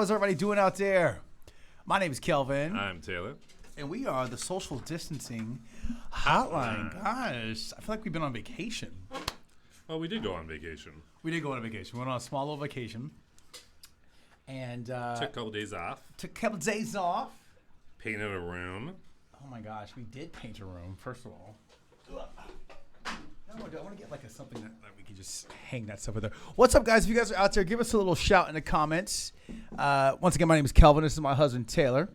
is everybody doing out there? My name is Kelvin. I'm Taylor. And we are the Social Distancing Hotline. Guys, I feel like we've been on vacation. Well, we did go on vacation. We did go on a vacation. We went on a small little vacation. And took a couple days off. Painted a room. Oh my gosh, we did paint a room, first of all. I want to get like something that we can just hang that stuff with there. What's up, guys? If you guys are out there, give us a little shout in the comments. Once again, my name is Kelvin. This is my husband, Taylor.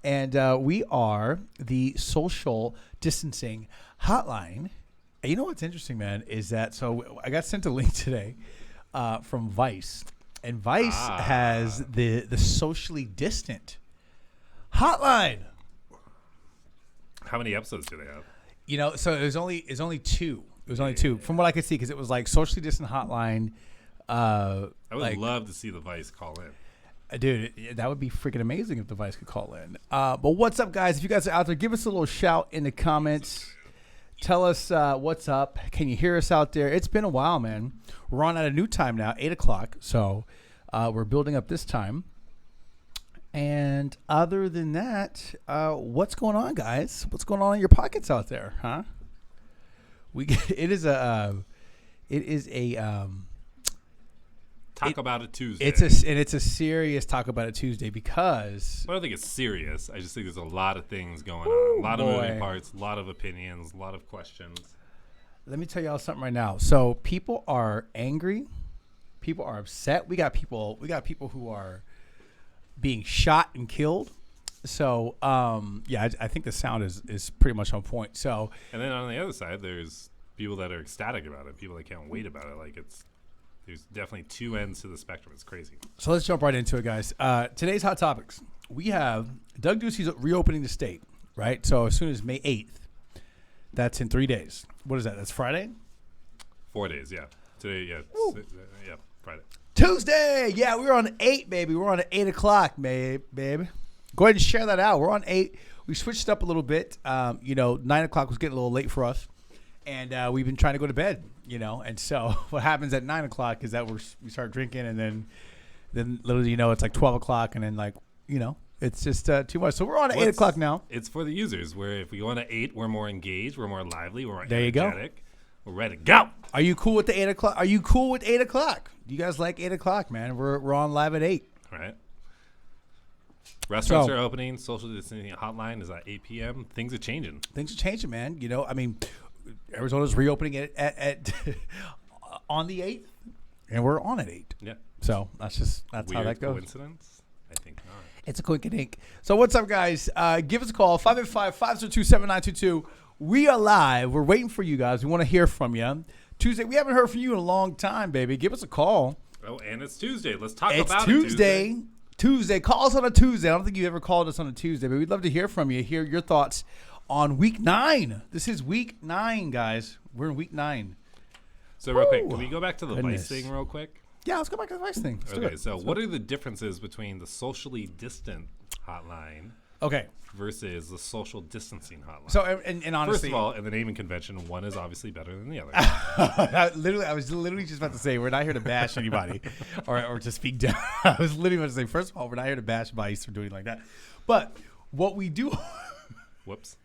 And we are the Social Distancing Hotline. And you know what's interesting, man, is that, so I got sent a link today from Vice. And Vice has the socially distant hotline. How many episodes do they have? You know, so it was only two. It was only two, from what I could see, because it was like socially distant hotline. I would love to see the Vice call in. Dude, that would be freaking amazing if the Vice could call in. But what's up, guys? If you guys are out there, give us a little shout in the comments. Tell us what's up. Can you hear us out there? It's been a while, man. We're on at a new time now, 8 o'clock. So we're building up this time. And other than that, what's going on, guys? What's going on in your pockets out there, huh? It is a Talk about it Tuesday. It's a serious Talk About It Tuesday because I don't think it's serious. I just think there's a lot of things going on. A lot of moving parts, a lot of opinions, a lot of questions. Let me tell y'all something right now. So people are angry. People are upset. We got people who are being shot and killed. So I think the sound is pretty much on point. So and then on the other side, there's people that are ecstatic about it. People that can't wait about it. Like there's definitely two ends to the spectrum. It's crazy. So let's jump right into it, guys. Today's hot topics. We have Doug Ducey's reopening the state, right? So as soon as May 8th, that's in 3 days. What is that? That's Friday? 4 days, yeah. Today, yeah. Friday. Tuesday! Yeah, we're on 8, baby. We're on at 8 o'clock, baby. Go ahead and share that out. We're on 8. We switched up a little bit. 9 o'clock was getting a little late for us. And we've been trying to go to bed, And so what happens at 9 o'clock is that we start drinking, and then literally, it's like 12 o'clock, and then it's just too much. So we're on at 8 o'clock now. It's for the users, where if we go on at 8, we're more engaged, we're more lively, we're more there energetic. We're ready to go. Are you cool with the 8 o'clock? Are you cool with 8 o'clock? Do you guys like 8 o'clock, man? We're on live at 8. All right. Restaurants are opening. Social distancing hotline is at 8 p.m. Things are changing. Things are changing, man. Arizona's reopening it at on the 8th, and we're on at 8. Yeah. So that's Weird how that goes. Coincidence? I think not. It's a quick and ink. So what's up, guys? Give us a call, 585-502-7922. We are live. We're waiting for you guys. We want to hear from you. Tuesday, we haven't heard from you in a long time, baby. Give us a call. Oh, and it's Tuesday. Let's talk about it. It's Tuesday. Call us on a Tuesday. I don't think you ever called us on a Tuesday, but we'd love to hear from you, hear your thoughts on week 9. This is week 9, guys. We're in week 9. So real quick, can we go back to the Vice thing real quick? Yeah, let's go back to the Vice thing. What are the differences between the socially distant hotline versus the social distancing hotline? So, and honestly, first of all, in the naming convention, one is obviously better than the other. I was literally just about to say, we're not here to bash anybody or to speak down. I was literally about to say, first of all, we're not here to bash Vice for doing like that. But what we do... Whoops.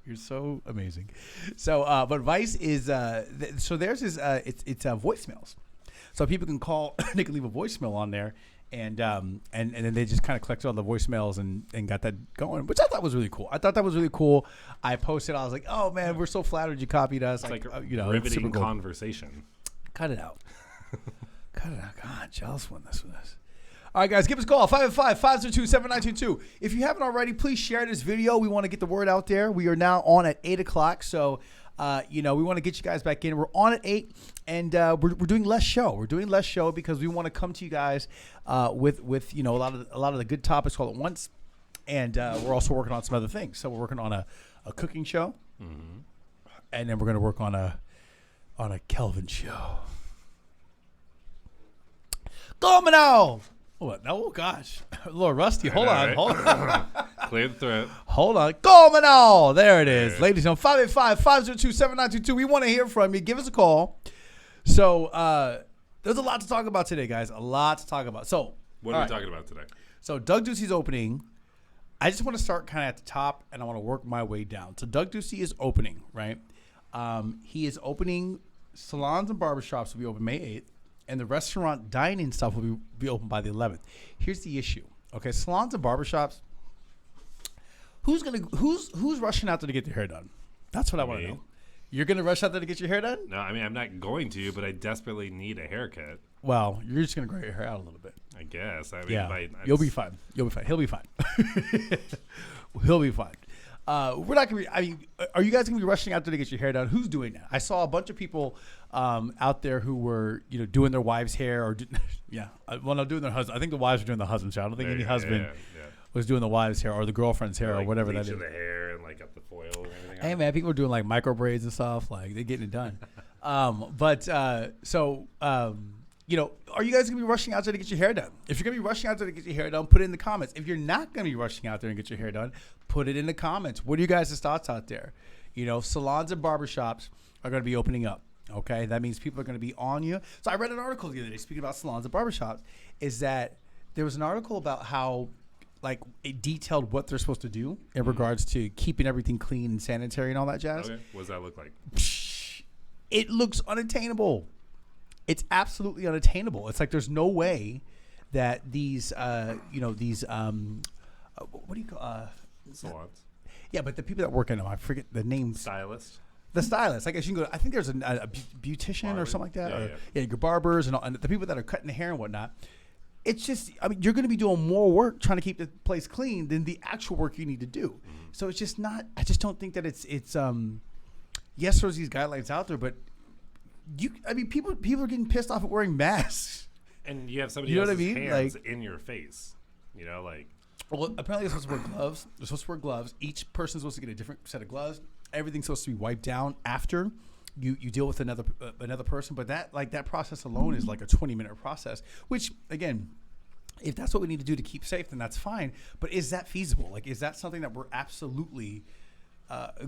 You're so amazing. So, but Vice is so theirs is it's voicemails. So people can call, they can leave a voicemail on there, and then they just kind of collected all the voicemails and got that going, which I thought was really cool. I posted, I was like, oh man, we're so flattered you copied us. It's like riveting it's super cool. Conversation. Cut it out. God, jealous when this was. All right, guys, give us a call, 585-502-7922. If you haven't already, please share this video. We want to get the word out there. We are now on at 8 o'clock, so, we want to get you guys back in. We're on at 8, and we're doing less show. We're doing less show because we want to come to you guys with a lot of the good topics all at once, and we're also working on some other things. So we're working on a cooking show, and then we're going to work on a Kelvin show. Domino! Oh gosh, a little rusty. Hold on. Clear the throat. Hold on. Domino! There it is. Ladies and gentlemen, 585-502-7922. We want to hear from you. Give us a call. So there's a lot to talk about today, guys. A lot to talk about. So what are we talking about today? So Doug Ducey's opening. I just want to start kind of at the top, and I want to work my way down. So Doug Ducey is opening, right? He is opening salons and barbershops will be open May 8th. And the restaurant dining stuff will be open by the 11th. Here's the issue. Okay, salons and barbershops. Who's rushing out there to get their hair done? That's what I want to know. You're gonna rush out there to get your hair done? No, I mean I'm not going to, but I desperately need a haircut. Well, you're just gonna grow your hair out a little bit. I guess. I mean, yeah, you'll be fine. He'll be fine. He'll be fine. We're not gonna be. I mean, are you guys gonna be rushing out there to get your hair done? Who's doing that? I saw a bunch of people out there who were, doing their wives' hair or, doing their husband. I think the wives were doing the husband's hair. I don't think any husband was doing the wives' hair or the girlfriend's hair or whatever that is. The hair and like up the foil and everything. Hey man, people are doing like micro braids and stuff. Like they're getting it done. are you guys going to be rushing out there to get your hair done? If you're going to be rushing out there to get your hair done, put it in the comments. If you're not going to be rushing out there and get your hair done, put it in the comments. What are you guys' thoughts out there? Salons and barbershops are going to be opening up. Okay, that means people are going to be on you. So I read an article the other day speaking about salons and barbershops. Is that there was an article about how, like, it detailed what they're supposed to do in regards to keeping everything clean and sanitary and all that jazz. Okay, what does that look like? It looks unattainable. It's absolutely unattainable. It's like there's no way that these, what do you call Salons. Yeah, but the people that work in them, I forget the name. Stylist. The stylist. I guess you can go. I think there's a beautician Barber. or something like that. Yeah. Your barbers and the people that are cutting the hair and whatnot. It's just, you're going to be doing more work trying to keep the place clean than the actual work you need to do. Mm-hmm. So it's just not. I just don't think that it's. Yes, there's these guidelines out there, but people are getting pissed off at wearing masks. And you have somebody else's hands like, in your face. Well, apparently they're supposed to wear gloves. They're supposed to wear gloves. Each person's supposed to get a different set of gloves. Everything's supposed to be wiped down after you deal with another person. But that process alone is like a 20-minute process, which, again, if that's what we need to do to keep safe, then that's fine. But is that feasible? Like, is that something that we're absolutely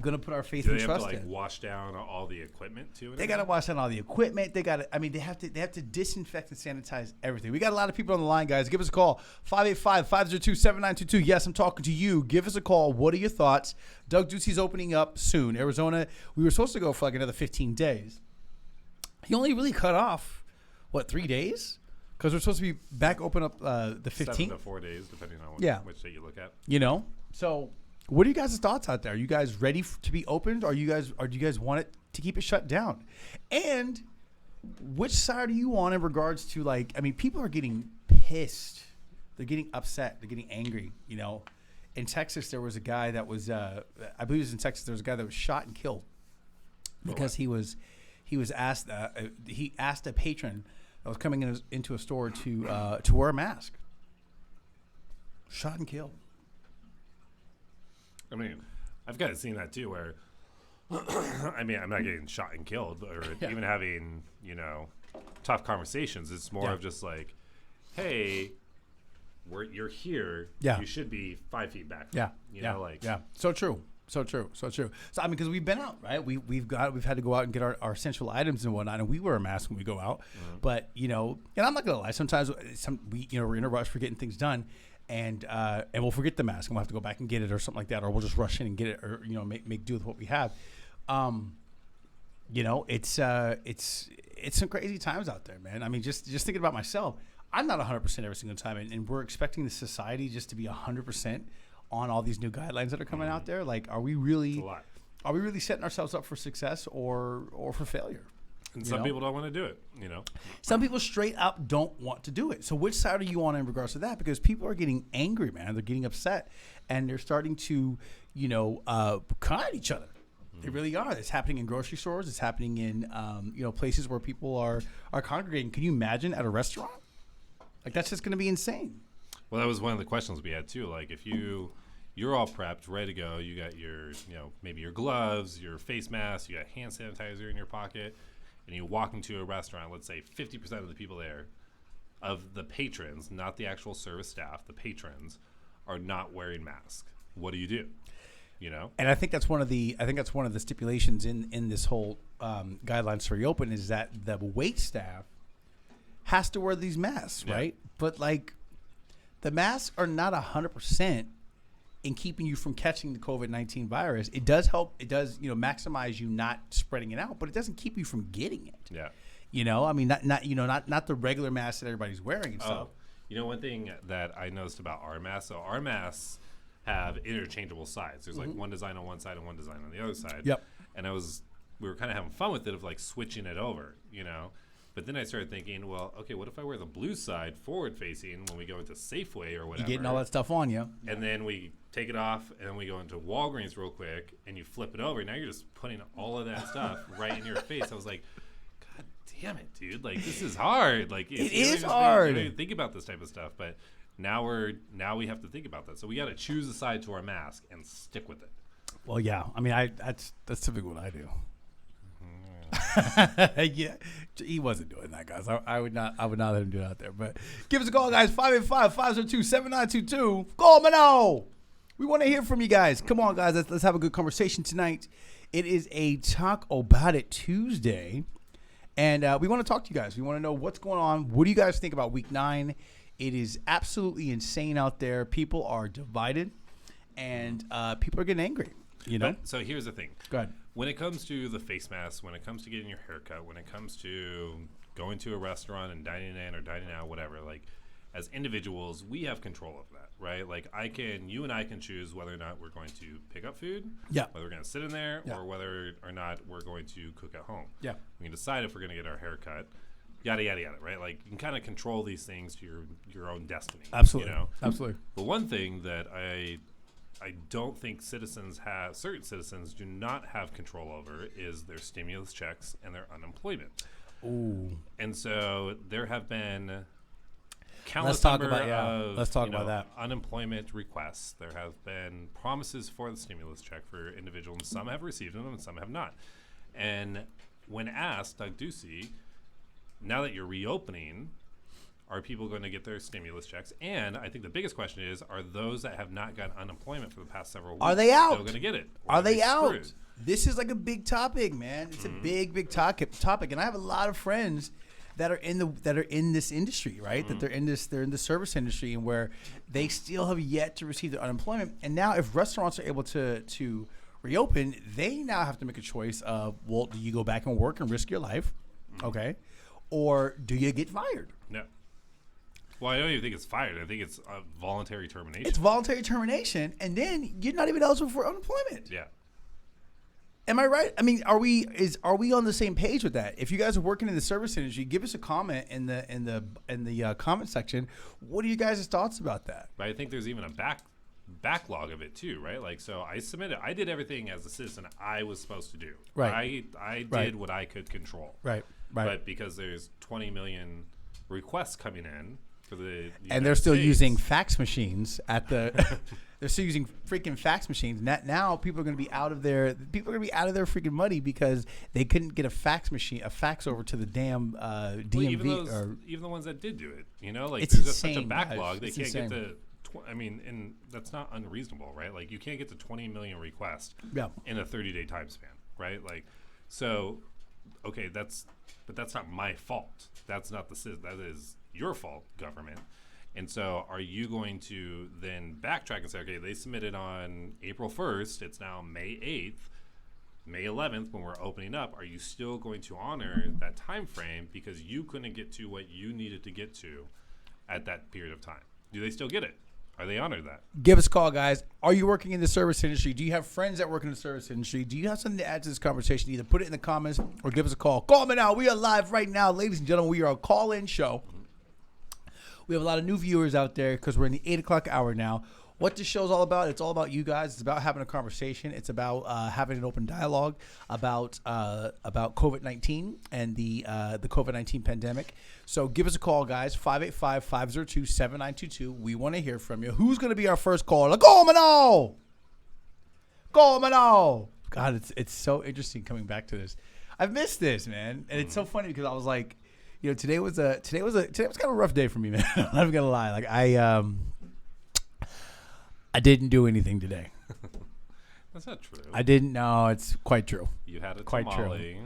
going to put our faith and trust in? Do they have to wash down all the equipment too? They got to wash down all the equipment. They have to disinfect and sanitize everything. We got a lot of people on the line, guys. Give us a call, 585-502-7922. Yes, I'm talking to you. Give us a call. What are your thoughts? Doug Ducey's opening up soon. Arizona, we were supposed to go for like another 15 days. He only really cut off, 3 days? Because we're supposed to be back open up the 15th. 7 to 4 days, depending on which day you look at. So what are you guys' thoughts out there? Are you guys ready to be opened? Or do you guys want it to keep it shut down? And which side are you on in regards to, people are getting pissed. They're getting upset. They're getting angry. In Texas, there was a guy that was, I believe it was in Texas, there was a guy that was shot and killed because he asked a patron that was coming into a store to wear a mask. Shot and killed. I've kind of seen that too, where, I'm not getting shot and killed or even having, tough conversations. It's more of just like, hey, you're here. Yeah. You should be 5 feet back. Yeah. So true. So because we've been out, right? We've had to go out and get our essential items and whatnot, and we wear a mask when we go out. Mm-hmm. But and I'm not gonna lie, sometimes we're in a rush for getting things done. And we'll forget the mask and we'll have to go back and get it or something like that, or we'll just rush in and get it, or make do with what we have. It's some crazy times out there, man. Just thinking about myself, I'm not 100% every single time, and we're expecting the society just to be 100% on all these new guidelines that are coming out there. Like, are we really setting ourselves up for success or for failure? And some people don't want to do it, Some people straight up don't want to do it. So which side are you on in regards to that? Because people are getting angry, man. They're getting upset, and they're starting to, come at each other. They really are. It's happening in grocery stores. It's happening in, places where people are congregating. Can you imagine at a restaurant? Like, that's just going to be insane. Well, that was one of the questions we had too. Like, if you're all prepped, ready to go, you got your, maybe your gloves, your face mask, you got hand sanitizer in your pocket, and you walk into a restaurant, let's say 50% of the people there, of the patrons, not the actual service staff, the patrons, are not wearing masks. What do you do? And I think that's one of the stipulations in this whole guidelines to reopen is that the wait staff has to wear these masks, right? But the masks are not 100% in keeping you from catching the COVID-19 virus. It does help. It does, maximize you not spreading it out, but it doesn't keep you from getting it. Yeah. Not the regular mask that everybody's wearing and stuff. One thing that I noticed about our masks. So our masks have interchangeable sides. There's like one design on one side and one design on the other side. Yep. And we were kind of having fun with it of switching it over, But then I started thinking, well, okay, what if I wear the blue side forward facing when we go into Safeway or whatever? You're getting all that stuff on you. And then we take it off and then we go into Walgreens real quick and you flip it over. Now you're just putting all of that stuff right in your face. I was like, God damn it, dude. This is hard. It is hard. You don't even think about this type of stuff. But now we have to think about that. So we got to choose a side to our mask and stick with it. Well, yeah. That's typically what I do. Yeah, he wasn't doing that, guys. I would not let him do it out there. But give us a call, guys. 585-502-7922. Call me now. We want to hear from you guys. Come on, guys. Let's have a good conversation tonight. It is a Talk About It Tuesday. And we want to talk to you guys. We want to know what's going on. What do you guys think about Week 9? It is absolutely insane out there. People are divided, and people are getting angry. You know. So here's the thing. Go ahead. When it comes to the face mask, when it comes to getting your haircut, when it comes to going to a restaurant and dining in or dining out, whatever, like as individuals, we have control of that, right? Like you and I can choose whether or not we're going to pick up food, Yeah. whether we're going to sit in there, Yeah. or whether or not we're going to cook at home. Yeah. We can decide if we're going to get our haircut, yada, yada, yada, right? Like you can kind of control these things to your own destiny. Absolutely. You know? Absolutely. But one thing that I don't think certain citizens do not have control over is their stimulus checks and their unemployment. Ooh. And so there have been countless Let's talk number about that. unemployment requests. There have been promises for the stimulus check for individuals. Some have received them and some have not. And when asked, Doug Ducey, now that you're reopening, are people going to get their stimulus checks? And I think the biggest question is, are those that have not gotten unemployment for the past several weeks Are they out? still going to get it? Or Are they out? screwed? This is like a big topic, man. It's a big topic, and I have a lot of friends that are in this industry, right? That they're in the service industry, and where they still have yet to receive their unemployment. And now, if restaurants are able to reopen, they now have to make a choice of, well, do you go back and work and risk your life, okay, or do you get fired? No. Well, I don't even think it's fired. I think it's a voluntary termination. It's voluntary termination, and then you're not even eligible for unemployment. Yeah. Am I right? I mean, are we on the same page with that? If you guys are working in the service industry, give us a comment in the comment section. What are you guys' thoughts about that? But I think there's even a backlog of it too, right? Like, so I did everything as a citizen I was supposed to do. Right. I Right. did what I could control. Right. But because there's 20 million requests coming in for the And they're still using fax machines at the. They're still using freaking fax machines. Now people are going to be out of their freaking money because they couldn't get a fax over to the damn DMV. Even the ones that did do it, like It's there's just such a insane, backlog. guys. They It's can't insane. get to. And that's not unreasonable, right? Like you can't get to 20 million requests Yeah. in a 30-day time span, right? Like, so, okay, that's not my fault. That is your fault, government. And so are you going to then backtrack and say, okay, they submitted on April 1st. It's now May 8th, May 11th when we're opening up. Are you still going to honor that time frame because you couldn't get to what you needed to get to at that period of time? Do they still get it? Are they honored that? Give us a call, guys. Are you working in the service industry? Do you have friends that work in the service industry? Do you have something to add to this conversation? Either put it in the comments or give us a call. Call me now. We are live right now. Ladies and gentlemen, we are a call-in show. We have a lot of new viewers out there because we're in the 8 o'clock hour now. What this show's all about, it's all about you guys. It's about having a conversation. It's about having an open dialogue about COVID-19 and the COVID-19 pandemic. So give us a call, guys, 585-502-7922. We want to hear from you. Who's going to be our first caller? Call me now! Call me now! God, it's so interesting coming back to this. I've missed this, man. And it's so funny because I was like, today was kind of a rough day for me, man. I'm not gonna lie. Like I didn't do anything today. That's not true. I didn't know. It's quite true. You had a Quite tamale. true.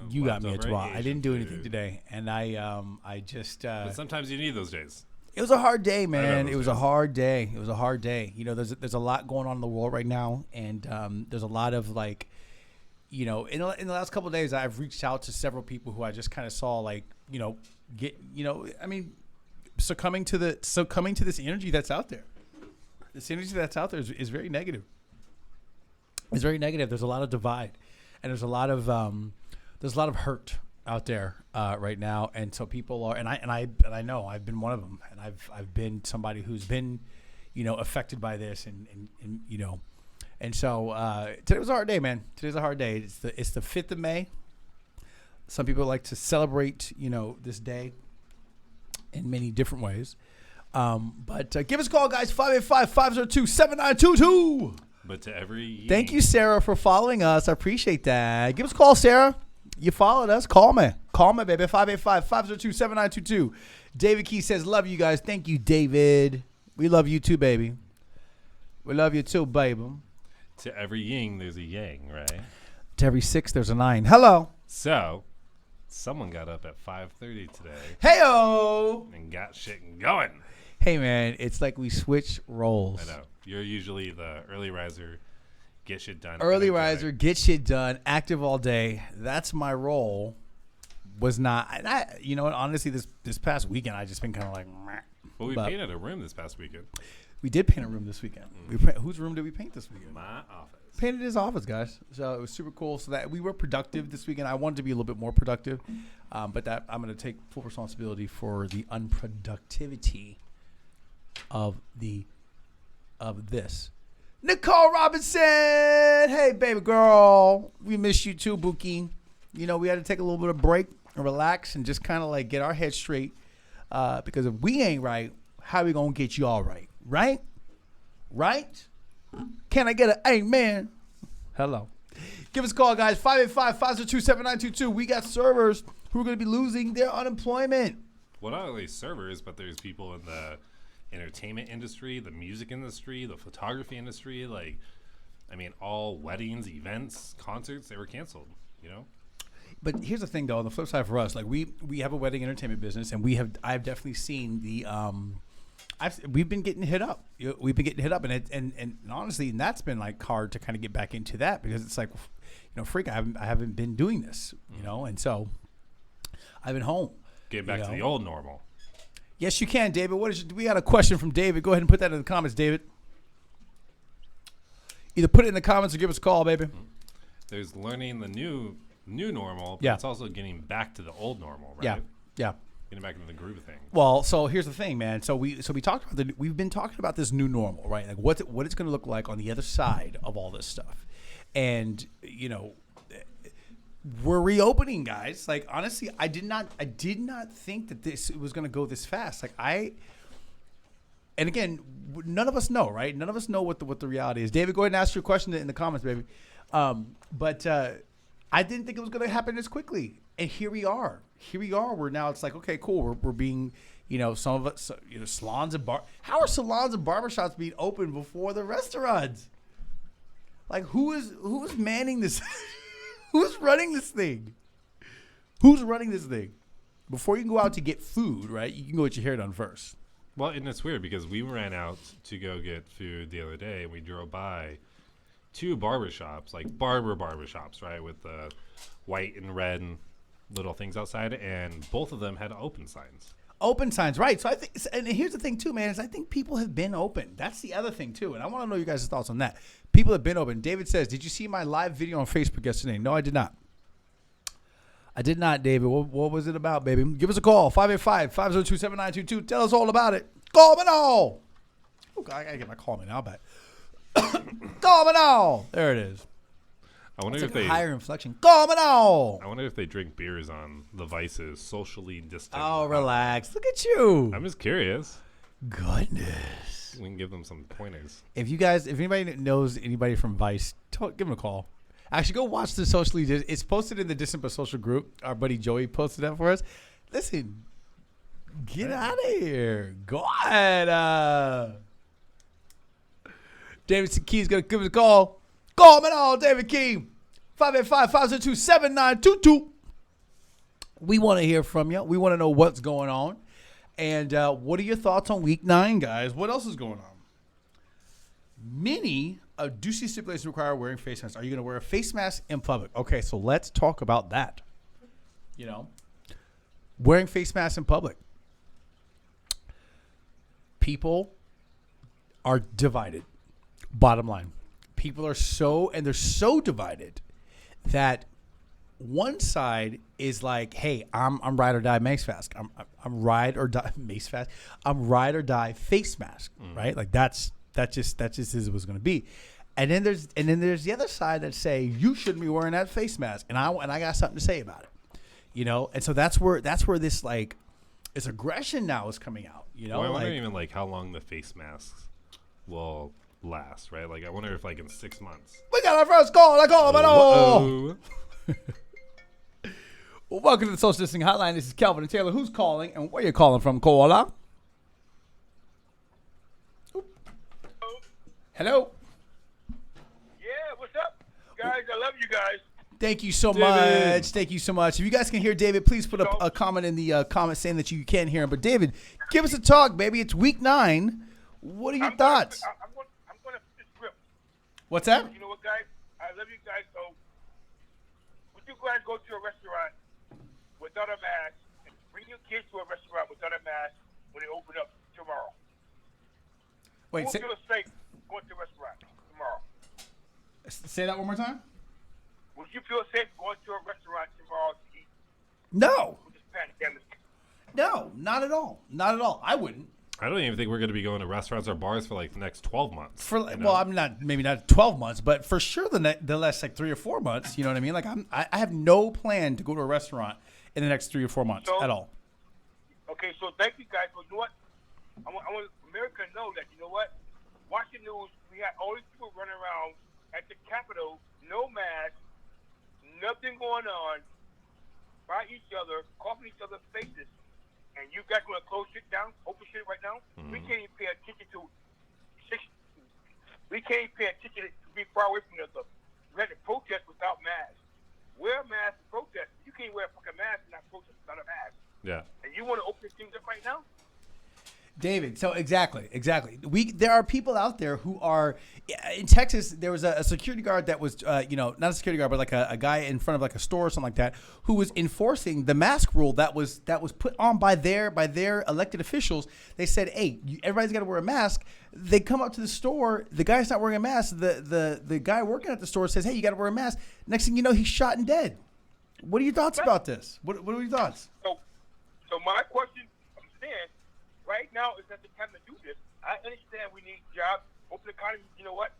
You got me a leftover twat. I didn't do Asian anything food. today, and I just. But sometimes you need those days. It was a hard day, man. those It was a days. hard day. It was a hard day. There's a lot going on in the world right now, and there's a lot of like. In the last couple of days, I've reached out to several people who I just kind of saw, succumbing to this energy that's out there. This energy that's out there is very negative. It's very negative. There's a lot of divide, and there's a lot of hurt out there right now. And so people are, and I know I've been one of them, and I've been somebody who's been, affected by this, and. And so today was a hard day, man. Today's a hard day. It's the 5th of May. Some people like to celebrate, this day in many different ways. But give us a call, guys, 585-502-7922. But to every Thank you, Sarah, for following us. I appreciate that. Give us a call, Sarah. You followed us. Call me. Call me, baby. 585-502-7922. David Key says, love you guys. Thank you, David. We love you too, baby. We love you too, baby. To every yin, there's a yang, right? To every 6, there's a 9. Hello. So, someone got up at 5:30 today. Hey-o. And got shit going. Hey, man, it's like we switch roles. I know. You're usually the early riser, get shit done. Early riser, get shit done, active all day. That's my role. Was not, and you know what? Honestly, this past weekend, I just been kind of like. Meh. Well, we painted a room this past weekend. We did paint a room this weekend. Whose room did we paint this weekend? My office. Painted his office, guys. So it was super cool. So that we were productive this weekend. I wanted to be a little bit more productive, but that I'm going to take full responsibility for the unproductivity of this. Nicole Robinson, hey baby girl, we miss you too, Bookie. You know, we had to take a little bit of break and relax and just kind of like get our heads straight, because if we ain't right, how we gonna get y'all right? Right? Can I get an amen? Hello. Give us a call, guys. 585-502-7922. We got servers who are going to be losing their unemployment. Well, not only servers, but there's people in the entertainment industry, the music industry, the photography industry. Like, I mean, all weddings, events, concerts, they were canceled, you know? But here's the thing, though. On the flip side for us, like we have a wedding entertainment business, and I've definitely seen the we've been getting hit up. We've been getting hit up, and honestly, and that's been like hard to kind of get back into that, because it's like, you know, freak, I haven't been doing this, you know, and so I've been home. Get back to the old normal. Yes, you can, David. We got a question from David. Go ahead and put that in the comments, David. Either put it in the comments or give us a call, baby. There's learning the new normal, but it's also getting back to the old normal, right? Yeah. Getting back into the groove of things. Well, so here's the thing, man. So we talked about we've been talking about this new normal, right? Like what it's going to look like on the other side of all this stuff, and you know, we're reopening, guys. Like honestly, I did not think that this was going to go this fast. Like and again, none of us know, right? None of us know what the reality is. David, go ahead and ask your question in the comments, baby. But I didn't think it was going to happen this quickly, and here we are. Where now it's like, okay, cool. We're being, you know, some of us, you know, salons and how are salons and barbershops being open before the restaurants? Like, who's manning this? Who's running this thing? Who's running this thing? Before you can go out to get food, right? You can go get your hair done first. Well, and it's weird because we ran out to go get food the other day, and we drove by 2 barbershops, like barbershops, right, with the white and red and little things outside, and both of them had open signs. Open signs, right? So I think, and here's the thing too, man, is I think people have been open. That's the other thing too, and I want to know you guys' thoughts on that. People have been open. David says, "Did you see my live video on Facebook yesterday?" No, I did not. I did not, David. What was it about, baby? Give us a call, 585-502-7922. Tell us all about it. Call me now. Oh, God, I gotta get my call me now back. Call me now. There it is. I wonder if they higher inflection. Call me now. I wonder if they drink beers on the Vice's socially distant. Oh, relax. Look at you. I'm just curious. Goodness. We can give them some pointers. If anybody knows anybody from Vice, give them a call. Actually, go watch the socially. It's posted in the Distant But Social group. Our buddy Joey posted that for us. Listen, get out of here. Go ahead. David Key's going to give us a call. Call me now, David Key. 585-502-7922. We want to hear from you. We want to know what's going on. And what are your thoughts on week 9, guys? What else is going on? Many do see stipulations require wearing face masks. Are you going to wear a face mask in public? Okay, so let's talk about that. You know, wearing face masks in public. People are divided. Bottom line. People are so divided that one side is like, hey, I'm ride or die mask mask. I'm ride or die mask mask. I'm ride or die face mask, right? Like that's just is what's going to be. And then there's the other side that say you shouldn't be wearing that face mask, and I got something to say about it, you know. And so that's where this like this aggression now is coming out, you know. Well, I wonder even like how long the face masks will last, right? Like, I wonder if, like, in 6 months. We got our first call. I call him. Whoa. Well, welcome to the Social Distancing Hotline. This is Calvin and Taylor. Who's calling and where you calling from, Koala? Hello. Yeah, what's up, guys? I love you guys. Thank you so David. much. Thank you so much. If you guys can hear David, please put a comment in the comments saying that you can't hear him. But David, give us a talk, baby. It's week 9. What are your thoughts? I'm going to flip the script. What's that? You know what, guys? I love you guys. So, would you guys go to a restaurant without a mask and bring your kids to a restaurant without a mask when they open up tomorrow? Wait, Who feel safe going to a restaurant tomorrow? say that one more time. Would you feel safe going to a restaurant tomorrow to eat No. with this pandemic? No, not at all. Not at all. I wouldn't. I don't even think we're going to be going to restaurants or bars for, like, the next 12 months. Well, I'm not, maybe not 12 months, but for sure the last like 3 or 4 months. You know what I mean? Like I have no plan to go to a restaurant in the next 3 or 4 months at all. Okay, so thank you guys. But you know what? I want America to know that, you know what? Watch the news. We had all these people running around at the Capitol, no mask, nothing going on, by each other, coughing each other's faces. And you guys want to close shit down, open shit right now? Mm-hmm. We can't even pay attention to we can't even pay attention to be far away from each other. We had to protest without masks. Wear a mask and protest. You can't wear a fucking mask and not protest without a mask. Yeah. And you want to open things up right now? David, so exactly. There are people out there who are in Texas. There was a security guard that was, not a security guard, but like a guy in front of like a store or something like that, who was enforcing the mask rule that was put on by their elected officials. They said, "Hey, everybody's got to wear a mask." They come up to the store. The guy's not wearing a mask. The guy working at the store says, "Hey, you got to wear a mask." Next thing you know, he's shot and dead. What are your thoughts about this? What are your thoughts? So my question, I'm saying, right now is not the time to do this. I understand we need jobs, open the economy. You know what?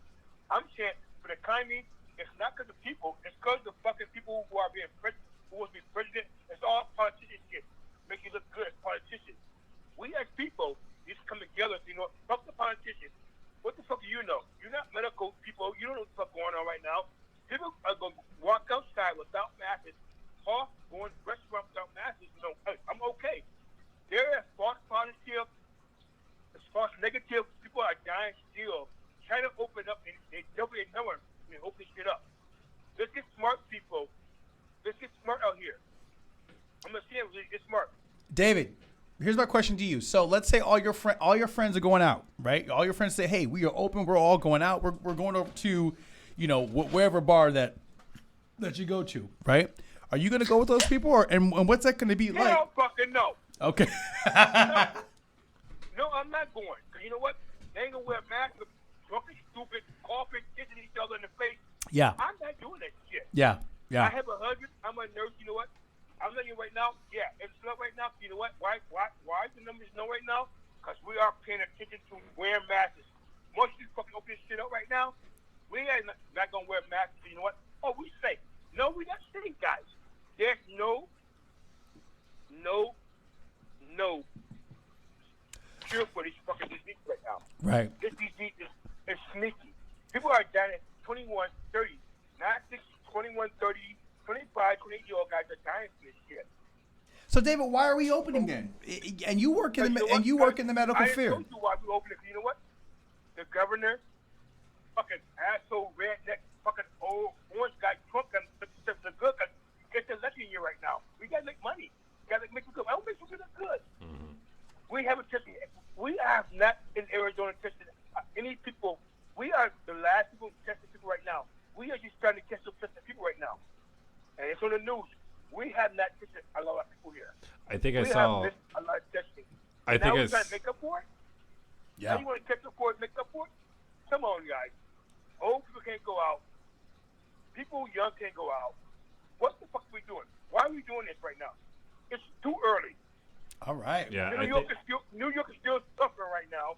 I'm saying for the economy, it's not because of people. It's because of the fucking people who are being who will be president. It's all politician shit. Make you look good as politicians. We as people need to come together. You know, fuck the politicians. What the fuck do you know? You're not medical people. You don't know what the fuck going on right now. People are going to walk outside without masks, or going to restaurants without masks. You know, hey, I'm okay. There are false positive, as false negative. People are dying still. Trying to open up, and nobody knowing. I mean, open shit up. Let's get smart people. Let's get smart out here. I'm gonna say get smart. David, here's my question to you. So let's say all your friends are going out, right? All your friends say, "Hey, we are open. We're all going out. We're going over to, wherever bar that you go to, right? Are you gonna go with those people, and what's that gonna be like?" Hell fucking no. Okay. No, I'm not going. Cause you know what? They ain't gonna wear masks, drunken, stupid, coughing, kissing each other in the face. Yeah. I'm not doing that shit. Yeah. I have a husband. I'm a nurse. You know what? I'm telling you right now. Yeah, it's not right now. You know what? Why is the numbers low right now? Because we are paying attention to wearing masks. Once you fucking open this shit up right now, we ain't not gonna wear masks. You know what? Oh, we safe. No, we not safe, guys. There's no cure for this fucking disease right now. Right. This disease is sneaky. People are dying at 21, 30, not 6, 21, 30, 25, 28-year-old guys are dying from this shit. So, David, why are we opening then? And you work in the medical field. I told you why we opening. You know what? The governor, fucking asshole, redneck, fucking old orange guy, Trump, the good guy. It's an election year right now. We gotta make money. We gotta make it good. I don't make it look good. Mm-hmm. We haven't tested. We have not in Arizona tested any people. We are the last people testing people right now. We are just trying to catch up testing people right now, and it's on the news. We have not tested a lot of people here. I think we have missed a lot of testing. Now we're trying to make up for it. Yeah. Now you want to catch up for it, make up for it? Come on, guys. Old people can't go out. People young can't go out. What the fuck are we doing? Why are we doing this right now? It's too early. All right. Yeah. New York is still suffering right now.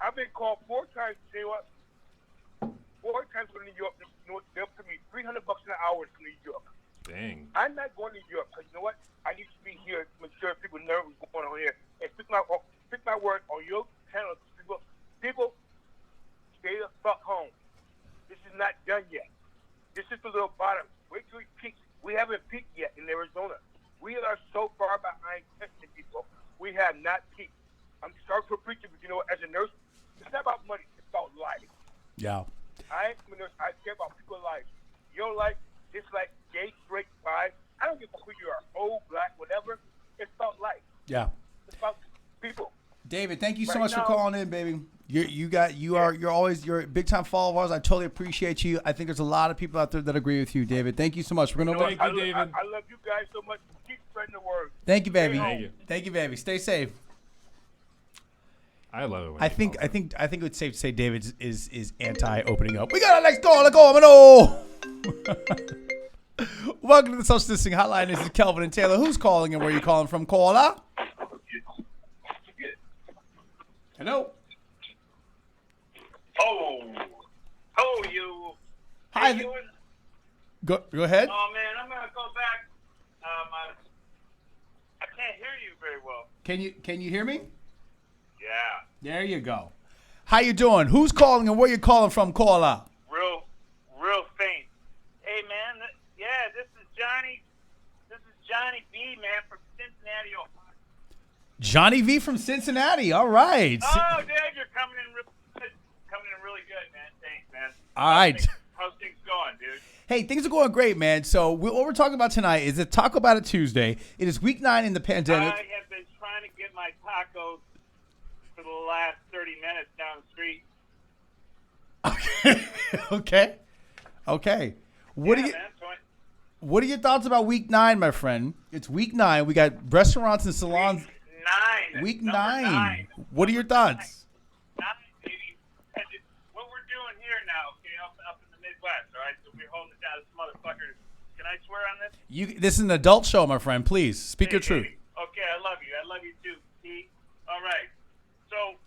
I've been called 4 times. You know what? 4 times to New York. They'll pay me $300 an hour to New York. Dang. I'm not going to New York because you know what? I need to be here to make sure people know what's going on here and speak my word on your channel. People, This is the little bottom. Wait till we peak. We haven't peaked yet in Arizona. We are so far behind testing people. We have not peaked. I'm sorry for preaching, but you know what? As a nurse, it's not about money. It's about life. Yeah. I'm a nurse. I care about people's lives. Your life is like gay, straight, bi. I don't give a who you are, old, black, whatever. It's about life. Yeah. It's about people. David, thank you so Right much now- for calling in, baby. You're a big time follower of ours. I totally appreciate you. I think there's a lot of people out there that agree with you, David. Thank you so much. We're gonna You know wait. what? Thank you, David. I love you guys so much. Keep spreading the word. Thank you, baby. Thank you. Thank you, baby. Stay safe. I love it. When I you think call I think it's safe to say David is anti opening up. We got our next call. Hello. Welcome to the Social Distancing Hotline. This is Kelvin and Taylor. Who's calling and where are you calling from? Caller. Hello. Oh, you. Hi. How you doing? Go ahead. Oh man, I'm gonna go back. I can't hear you very well. Can you hear me? Yeah, There you go. How you doing? Who's calling and where you calling from, caller? real faint. Hey man, this is Johnny. This is Johnny B, man, from Cincinnati, Ohio. Johnny V from Cincinnati. All right. Oh, Dad, you're coming in really good, man. Thanks, man. All right. How's things going, dude? Hey, things are going great, man. So what we're talking about tonight is a Talk About It Tuesday. It is week 9 in the pandemic. I have been trying to get my tacos for the last 30 minutes down the street. Okay. What Yeah, are you? man, What are your thoughts about week 9, my friend? It's week 9. We got restaurants and salons. Week Number 9. What are your thoughts? 9, baby. And what we're doing here now, okay, up in the Midwest, all right? So we're holding it down. This motherfucker. Can I swear on this? This is an adult show, my friend. Please speak your Hey, truth. baby. Okay, I love you. I love you too, Pete. All right. So,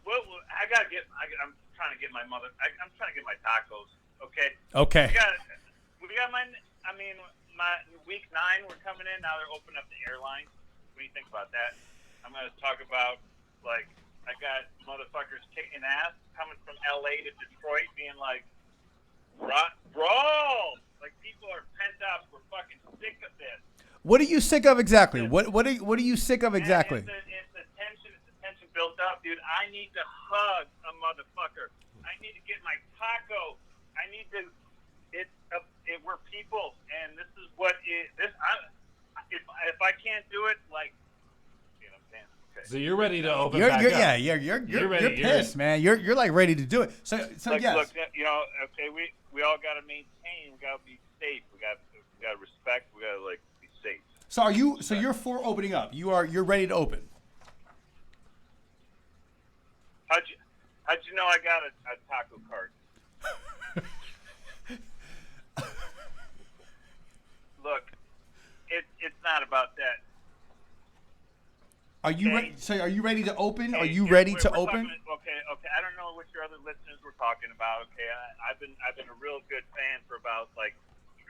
I'm trying to get my I'm trying to get my tacos. Okay. Okay. We got my week 9. We're coming in now. They're opening up the airlines. What do you think about that? I'm going to talk about I got motherfuckers kicking ass coming from LA to Detroit, being like, bro, like people are pent up. We're fucking sick of this. What are you sick of exactly? What are you sick of exactly? And it's the tension built up, dude. I need to hug a motherfucker. I need to get my taco. I need to. We're people, and this is what if I can't do it, like, you know what I'm saying? Okay. So you're ready to open You're back up. you're ready. pissed, man. You're like ready to do it. So Look, yes. look, you know, okay, we all got to maintain. We got to be safe. We got to respect. We got to be safe. So you're for opening up. You're ready to open. How'd you know I got a taco cart? Look, it's not about that. Are you Okay. ready? So are you ready to open? Are Hey, you dude, ready we're to open? okay. I don't know what your other listeners were talking about. Okay, I've been a real good fan for about 3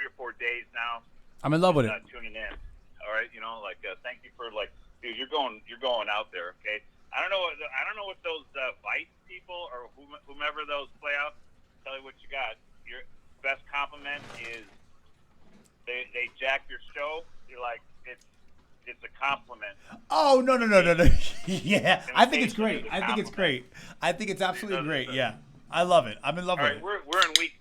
or 4 days now. I'm in love with it. Tuning in. All right, you know, thank you for dude, you're going out there. Okay, I don't know what those Vice people or whomever those play out. Tell you what you got. Your best compliment is they jack your show. You're like it's a compliment. Oh no. Yeah, I think it's great. I think it's great. I think it's absolutely great. Yeah, I love it. I'm in love All with right, we're in week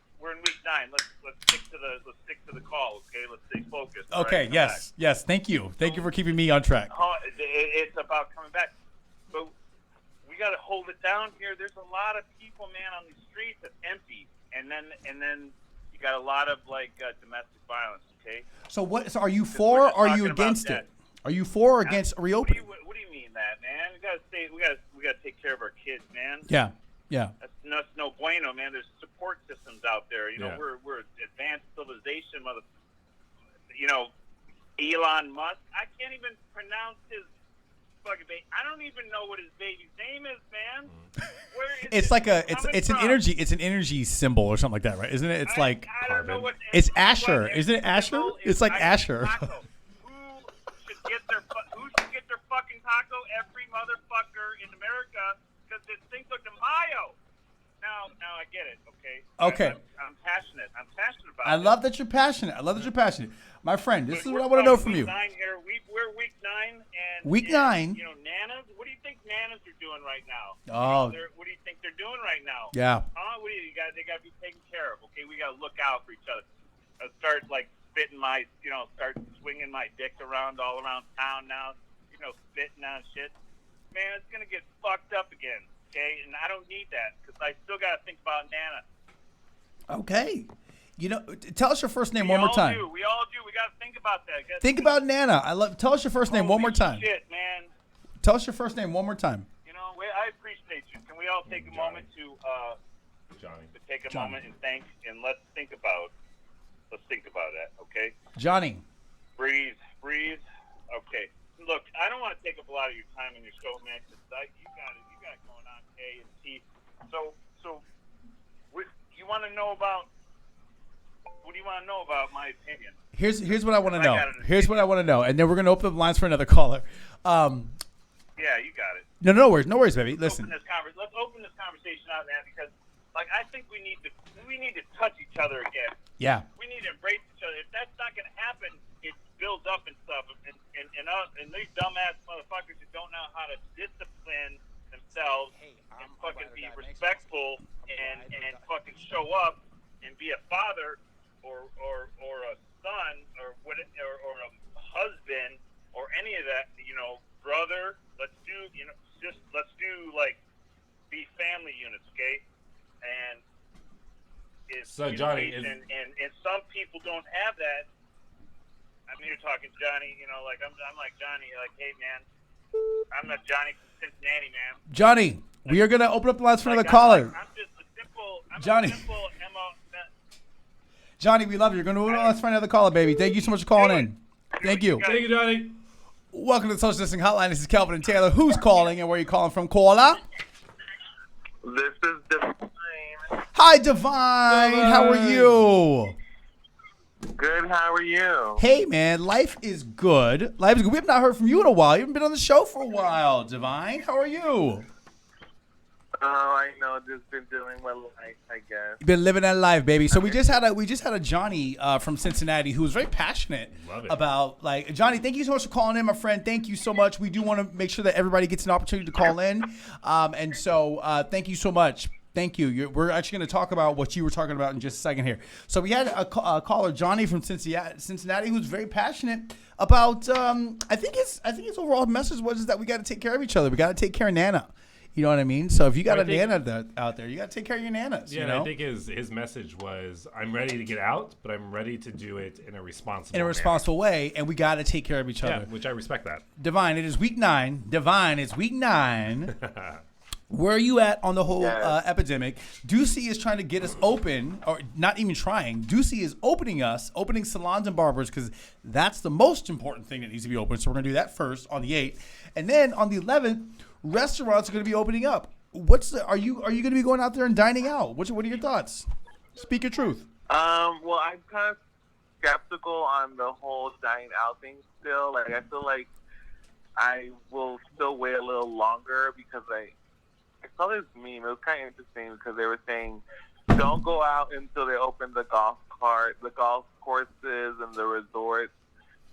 9. Let's stick to the call. Okay, let's stay focused. it. all Okay. right? Come Yes. back. Yes. Thank you. Thank you for keeping me on track. It's about coming back. But we got to hold it down here. There's a lot of people, man, on the streets that's empty, and then you got a lot of domestic violence. Okay. So are you for or are you talking about against that. it? Are you for or against What reopening? do you mean that, man? We gotta take care of our kids, man. Yeah. That's no bueno, man. There's support systems out there. You know, Yeah. we're advanced civilization, mother. You know, Elon Musk. I can't even pronounce his fucking baby. I don't even know what his baby's name is, man. Where is It's it like coming it's an from? energy. It's an energy symbol or something like that, right? Isn't it? It's like I don't know what It's what Asher. energy Isn't it Asher? symbol It's is. like I Asher. taco. Who should get their fucking taco? Every motherfucker in America, because it's Cinco de Mayo. Now, now I get it. Okay. Okay. I'm passionate. I'm passionate about I it. love that you're passionate. I love that you're passionate. My friend, this is what I want to know from you. Week 9 here. We're week 9, and Week 9. You know, nanas. What do you think nanas are doing right now? Oh. What do you think they're doing right now? Yeah. What do you got? They got to be taken care of. Okay, we got to look out for each other. Start like spitting my, start swinging my dick around all around town now. Spitting on shit. Man, it's gonna get fucked up again. Okay, and I don't need that because I still got to think about Nana. Okay. Tell us your first name one more time. We all do. We got to think about that. Think about Nana. Tell us your first name one more time. Shit, man. Tell us your first name one more time. I appreciate you. Can we all take a moment to take a moment and think, and let's think about that, okay? Johnny. Breathe. Okay. Look, I don't want to take up a lot of your time in your show, man, because you got it going on, K and T. So you want to know about? What do you want to know about my opinion? Here's what I want to know. Here's what I want to know, and then we're gonna open up the lines for another caller. Yeah, you got it. No worries, baby. Listen. Let's open this conversation out, man, because I think we need to touch each other again. Yeah. We need to embrace each other. If that's not gonna happen, it builds up and stuff. And these dumbass motherfuckers who don't know how to discipline themselves and fucking be respectful and fucking show up and be a father or a son or a husband or any of that, brother. Let's do like be family units, okay? And so Johnny, and some people don't have that. I'm here talking Johnny, I'm like Johnny, like, hey man, I'm not Johnny from Cincinnati, man. Johnny, we are gonna open up the lines for another caller. I'm just a simple Johnny. Johnny, we love you. You're gonna open up the lines for another caller, baby. Thank you so much for calling in. Thank you. Thank you, Johnny. Welcome to the Social Distancing Hotline. This is Kelvin and Taylor. Who's calling and where are you calling from, caller? This is Divine. Hi, Divine. How are you? Good. How are you? Hey, man. Life is good. We have not heard from you in a while. You haven't been on the show for a while, Divine. How are you? Oh, I know. Just been doing my life, I guess. You've been living that life, baby. So we just had a Johnny from Cincinnati who was very passionate about Johnny. Thank you so much for calling in, my friend. Thank you so much. We do want to make sure that everybody gets an opportunity to call in, and so thank you so much. Thank you. We're actually going to talk about what you were talking about in just a second here. So we had a caller, Johnny from Cincinnati, who's very passionate about. I think his overall message was that we got to take care of each other. We got to take care of Nana. You know what I mean? So if you got a Nana out there, you got to take care of your Nanas. Yeah, I think his message was, I'm ready to get out, but I'm ready to do it in a responsible way, and we got to take care of each other. Yeah, which I respect that. Divine, it is week 9. Divine, it's week 9. Where are you at on the whole epidemic? Ducey is trying to get us open, or not even trying. Ducey is opening salons and barbers because that's the most important thing that needs to be open. So we're going to do that first on the 8th. And then on the 11th, restaurants are going to be opening up. Are you going to be going out there and dining out? What are your thoughts? Speak your truth. Well, I'm kind of skeptical on the whole dining out thing still. I feel like I will still wait a little longer because I saw this meme. It was kind of interesting because they were saying, don't go out until they open the golf courses and the resorts,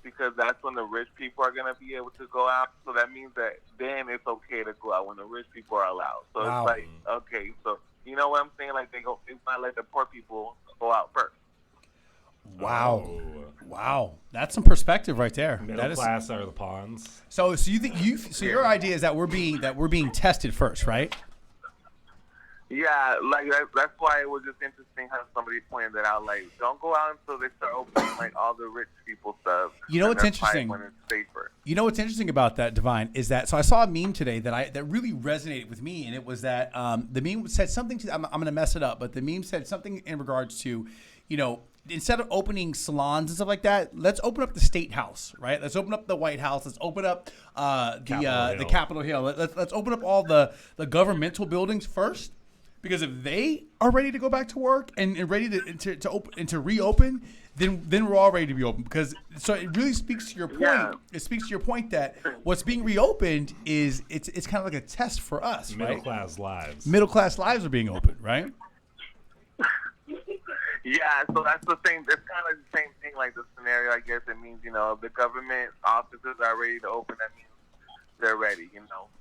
because that's when the rich people are going to be able to go out. So that means that then it's okay to go out when the rich people are allowed. So It's like, okay, so you know what I'm saying? Like it's not let the poor people go out first. Wow. That's some perspective right there. Middle class are the pawns. So you think your idea is that we're being tested first, right? Yeah, that's why it was just interesting how somebody pointed that out. Like, don't go out until they start opening all the rich people stuff. You know what's interesting? When it's safer. You know what's interesting about that, Divine, is that I saw a meme today that really resonated with me, and it was that the meme said something to. I'm going to mess it up, but the meme said something in regards to, instead of opening salons and stuff like that, let's open up the State House, right? Let's open up the White House. Let's open up the Capitol Hill. Let's open up all the governmental buildings first. Because if they are ready to go back to work and ready to open and to reopen, then we're all ready to be open. Because so it really speaks to your point. Yeah. It speaks to your point that what's being reopened is it's kind of like a test for us, Middle right? class lives. Middle class lives are being opened, right? Yeah, so that's the thing. It's kind of the same thing, like the scenario. I guess it means, the government offices are ready to open. That means they're ready,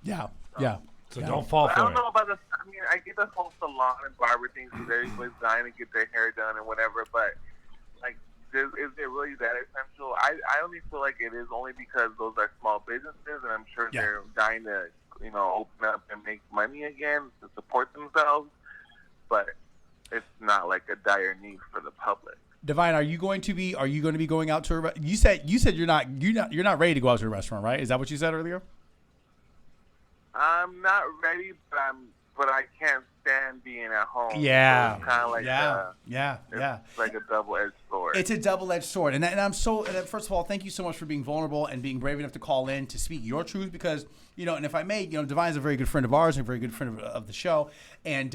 Yeah, yeah. So Yeah. don't fall But I for don't it. know about the. I mean, I get the whole salon and barber thing because everybody's dying to get their hair done and whatever. But like, is it really that essential? I only feel like it is only because those are small businesses, and I'm sure Yeah. they're dying to open up and make money again to support themselves. But it's not like a dire need for the public. Divine, are you going to be going out to a you said you're not ready to go out to a restaurant, right? Is that what you said earlier? I'm not ready, but I can't stand being at home. Yeah. So it's kind of like It's like a double-edged sword. It's a double-edged sword, and I'm so. And first of all, thank you so much for being vulnerable and being brave enough to call in to speak your truth. Because and if I may, Divine's a very good friend of ours and a very good friend of the show, and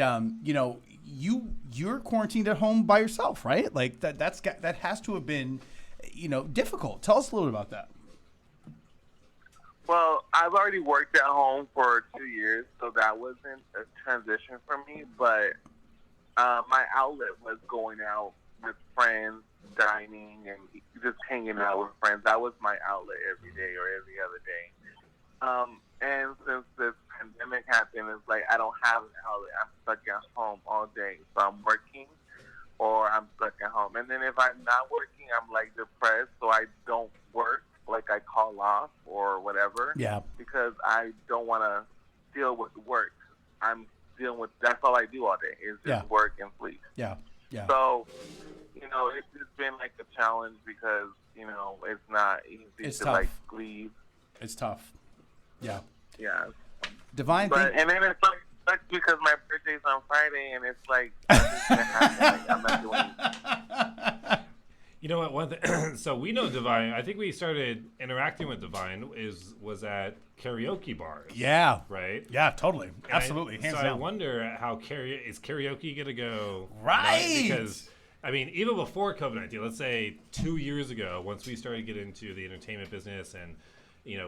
you're quarantined at home by yourself, right? Like that has to have been, difficult. Tell us a little bit about that. Well, I've already worked at home for 2 years, so that wasn't a transition for me. But my outlet was going out with friends, dining, and just hanging out with friends. That was my outlet every day or every other day. And since this pandemic happened, it's like I don't have an outlet. I'm stuck at home all day. So I'm working or I'm stuck at home. And then if I'm not working, I'm like depressed, so I don't work. Like I call off or whatever. Yeah. Because I don't want to deal with work. I'm dealing with, that's all I do all day is just work and sleep. Yeah. Yeah. So, it's been like a challenge because, it's not easy to tough. like leave. It's tough. Yeah. Yeah. Divine. And then it's like, sucks because my birthday's on Friday and it's like, nothing's gonna happen. Like, I'm not doing You know what? One thing. So we know Divine. I think we started interacting with Divine was at karaoke bars. Yeah. Right. Yeah. Totally. And Absolutely. Hands so down. I wonder how is karaoke gonna go? Right. Because I mean, even before COVID-19, let's say 2 years ago, once we started getting into the entertainment business, and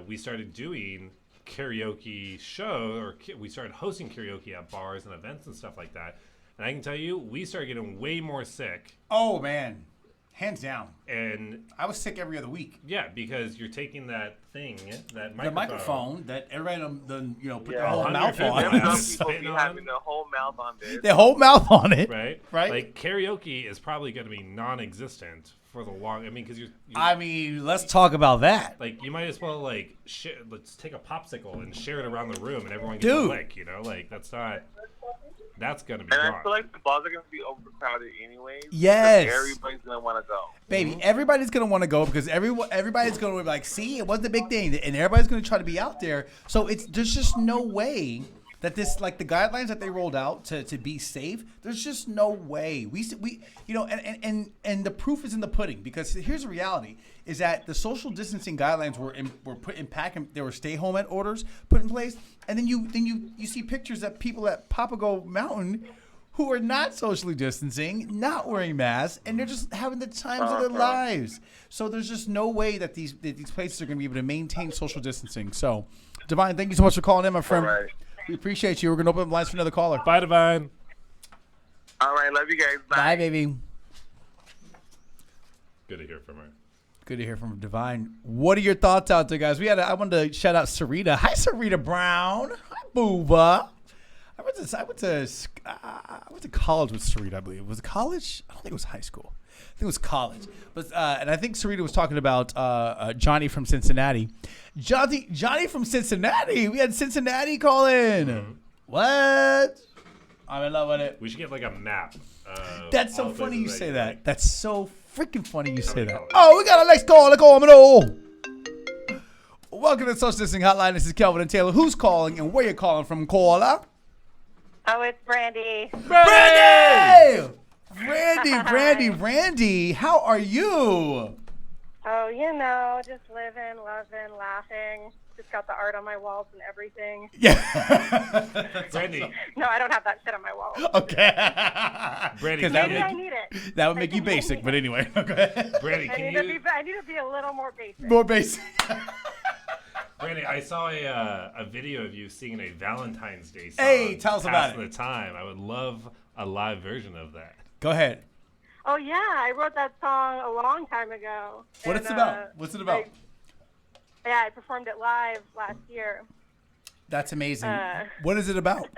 we started doing karaoke we started hosting karaoke at bars and events and stuff like that. And I can tell you, we started getting way more sick. Oh man. Hands down. And I was sick every other week. yeah, because you're taking that thing, that The microphone that everybody put their Yeah. whole mouth 100 on. people. Some people be having their whole mouth on this. Their whole mouth on it. right? Right. Like karaoke is probably going to be non-existent for the long. I mean, because you're I mean, let's talk about that. like you might as well like let's take a popsicle and share it around the room and everyone gets Dude. a lick. Like that's going to be And gone. I feel like the bars are going to be overcrowded anyways. Yes. because everybody's going to want to go. Baby, everybody's going to want to go because everybody's going to be like, see, it wasn't a big thing. And everybody's going to try to be out there. So there's just no way that this, like the guidelines that they rolled out to be safe, there's just no way. And the proof is in the pudding because here's the reality is that the social distancing guidelines were put in there were stay home at orders put in place. And then you see pictures of people at Papago Mountain who are not socially distancing, not wearing masks, and they're just having the times of their lives. So there's just no way that these places are going to be able to maintain social distancing. So, Divine, thank you so much for calling in, my friend. All right. We appreciate you. We're going to open up lines for another caller. Bye, Divine. All right. Love you guys. Bye. Bye, baby. Good to hear from her. Good to hear from Divine. What are your thoughts out there, guys? I wanted to shout out Sarita. Hi, Sarita Brown. Hi, Booba. I went to college with Sarita, I believe. Was it college? I don't think it was high school. I think it was college. But and I think Sarita was talking about Johnny from Cincinnati. Johnny from Cincinnati. We had Cincinnati call in. Mm-hmm. What? I'm in love with it. We should get like a map. That's so all the funny you places say you that. like. That's so freaking funny you say that. call it. Oh, we got a next call. Welcome to the Social Distancing Hotline. This is Kelvin and Taylor. Who's calling and where you calling from, caller? Oh, it's Brandy. Brandy! Brandy, how are you? Oh, just living, loving, laughing. It's got the art on my walls and everything. Yeah. Brandy, No, I don't have that shit on my walls. Okay. Brandy, 'Cause Maybe I need it. that would make you basic, but anyway. Okay. Brandy, I can need, you? I need to be a little more basic. More basic. Brandy, I saw a video of you singing a Valentine's Day song. Hey, tell us about Passing it. the time. I would love a live version of that. Go ahead. Oh yeah, I wrote that song a long time ago. What it's about? What's it about? I performed it live last year. That's amazing. What is it about?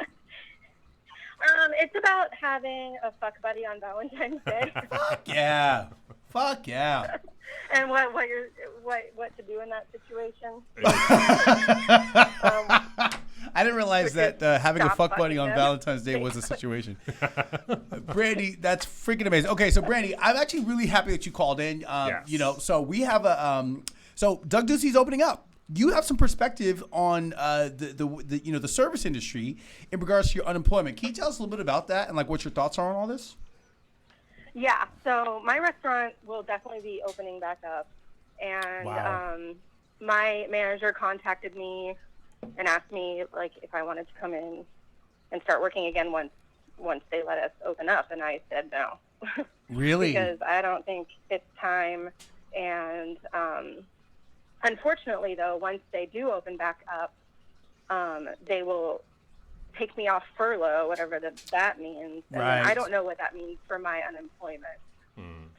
It's about having a fuck buddy on Valentine's Day. Fuck yeah. Fuck yeah. And what to do in that situation. I didn't realize that having a stop fuck buddy fucking on them. Valentine's Day was a situation. Brandy, that's freaking amazing. Okay, so Brandy, I'm actually really happy that you called in. Yes. You know, so we have a so Doug Ducey's opening up. You have some perspective on the you know the service industry in regards to your unemployment. Can you tell us a little bit about that and like what your thoughts are on all this? Yeah, so my restaurant will definitely be opening back up, and Wow. my manager contacted me and asked me like if I wanted to come in and start working again once they let us open up, and I said no. Really? Because I don't think it's time, and unfortunately though, once they do open back up, they will take me off furlough, whatever that means. And Right. I don't know what that means for my unemployment.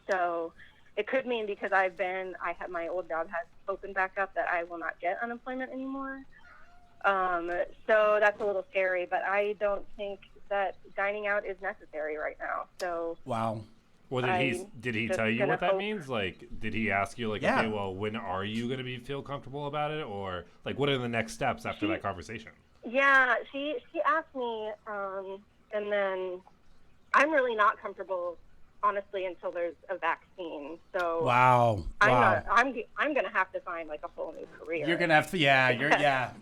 So it could mean because my old job has opened back up that I will not get unemployment anymore. So that's a little scary, but I don't think that dining out is necessary right now. So Wow. Well, did he just tell you gonna what that hope- means? Like, did he ask you like, Yeah. okay, well, when are you going to feel comfortable about it, or like, what are the next steps after that conversation? Yeah, she asked me, and then I'm really not comfortable, honestly, until there's a vaccine. So Wow. Wow. I'm gonna have to find like a whole new career. You're gonna have to, yeah.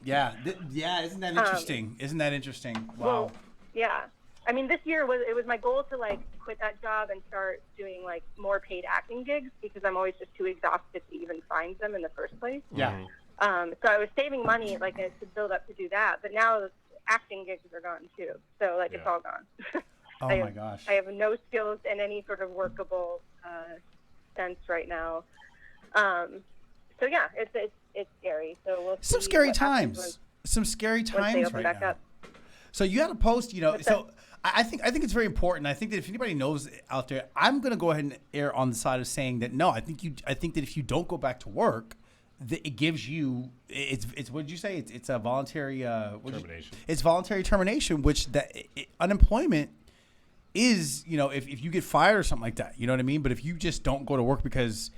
Yeah. Isn't that interesting? Isn't that interesting? Wow. Well, yeah. I mean, this year was my goal to like quit that job and start doing like more paid acting gigs because I'm always just too exhausted to even find them in the first place. Yeah. So I was saving money like to build up to do that, but now acting gigs are gone too. So like it's all gone. Oh my gosh. I have no skills in any sort of workable sense right now. So yeah, it's scary. So we'll see Some scary what happens times. Some scary once they times open right back now. up. So you had a post, you know. What's So I think it's very important. I think that if anybody knows out there, I'm going to go ahead and err on the side of saying that no. I think that if you don't go back to work, it gives you it's what did you say? It's a voluntary Termination. It's voluntary termination, which unemployment is, you know, if you get fired or something like that, you know what I mean. But if you just don't go to work because,